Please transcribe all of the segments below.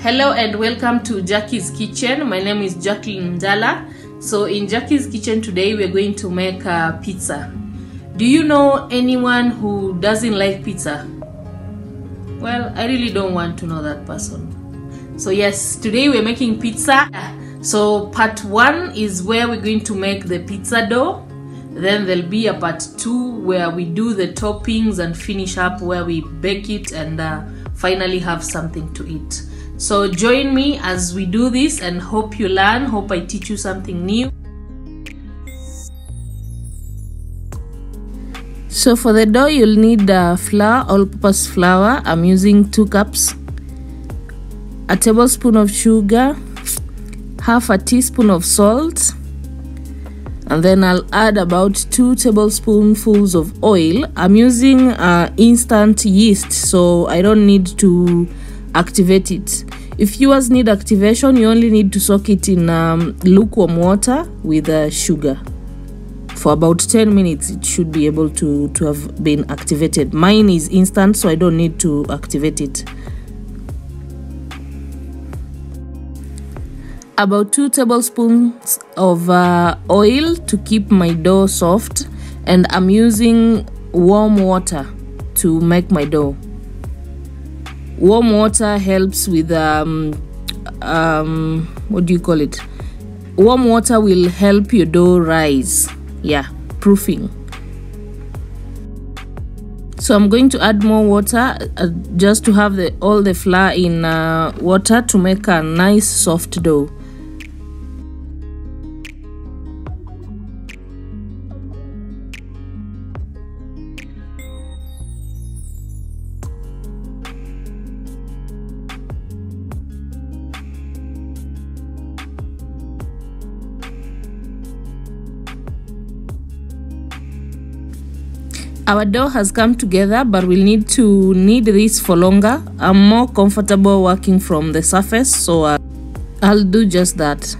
Hello and welcome to Jackie's Kitchen. My name is Jacqueline Ndala. So in Jackie's Kitchen today we're going to make pizza. Do you know anyone who doesn't like pizza? Well, I really don't want to know that person. So yes, today we're making pizza. So part 1 is where we're going to make the pizza dough. Then there'll be a part 2 where we do the toppings and finish up where we bake it and finally have something to eat. So join me as we do this and hope you learn, hope I teach you something new. So for the dough you'll need flour, all-purpose flour. I'm using 2 cups, a tablespoon of sugar, half a teaspoon of salt, and then I'll add about 2 tablespoonfuls of oil. I'm using instant yeast, so I don't need to activate it. If yours need activation, you only need to soak it in lukewarm water with sugar. For about 10 minutes, it should be able to have been activated. Mine is instant, so I don't need to activate it. About 2 tablespoons of oil to keep my dough soft, and I'm using warm water to make my dough. Warm water helps with what do you call it? Warm water will help your dough rise. Yeah, proofing. So I'm going to add more water just to have all the flour in water to make a nice soft dough. Our dough has come together, but we'll need to knead this for longer. I'm more comfortable working from the surface, so I'll do just that.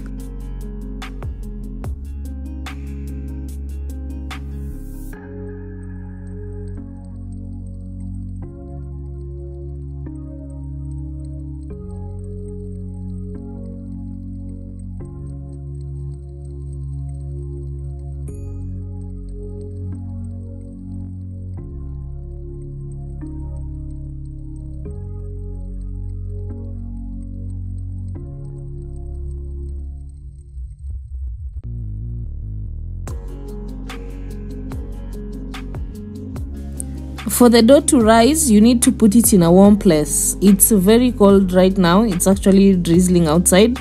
For the dough to rise, you need to put it in a warm place. It's very cold right now. It's actually drizzling outside.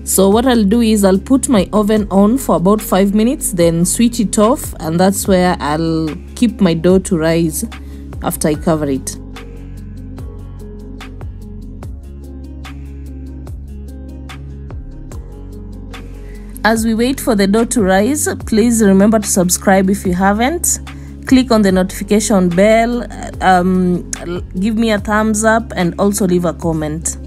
So what I'll do is I'll put my oven on for about 5 minutes, then switch it off, and that's where I'll keep my dough to rise after I cover it. As we wait for the dough to rise, please remember to subscribe if you haven't. Click on the notification bell, give me a thumbs up, and also leave a comment.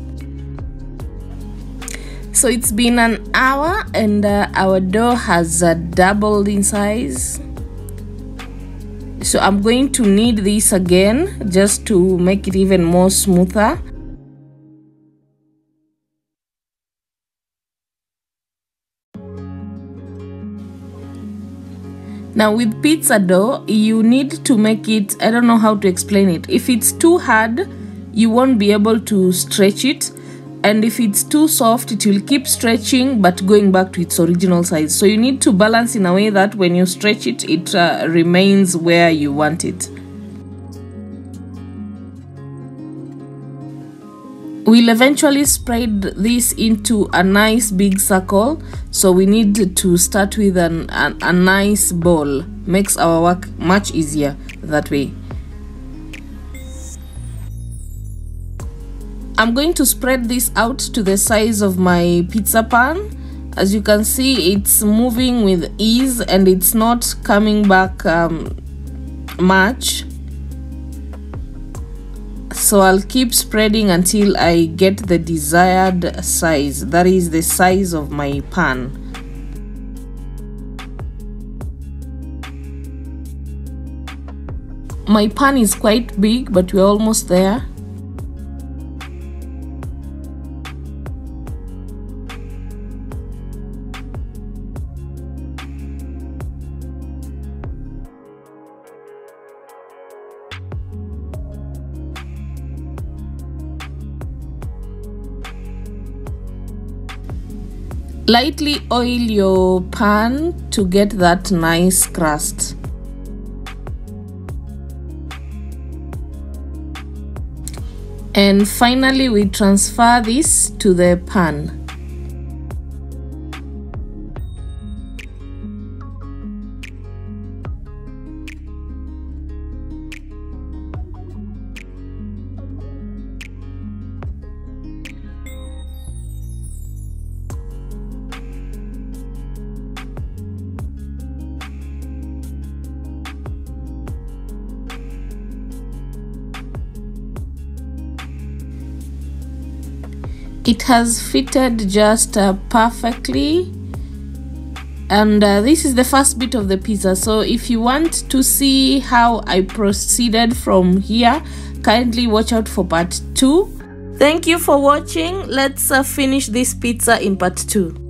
So it's been an hour and our dough has doubled in size. So I'm going to knead this again just to make it even more smoother. Now with pizza dough, you need to make it, I don't know how to explain it. If it's too hard, you won't be able to stretch it. And if it's too soft, it will keep stretching but going back to its original size. So you need to balance in a way that when you stretch it, it remains where you want it. We'll eventually spread this into a nice big circle, so we need to start with a nice ball. Makes our work much easier that way. I'm going to spread this out to the size of my pizza pan. As you can see, it's moving with ease and it's not coming back much. So I'll keep spreading until I get the desired size. That is the size of my pan. My pan is quite big, but we're almost there. Lightly oil your pan to get that nice crust. And finally, we transfer this to the pan. It has fitted just perfectly, and this is the first bit of the pizza. So if you want to see how I proceeded from here, kindly watch out for part 2. Thank you for watching. Let's finish this pizza in part 2.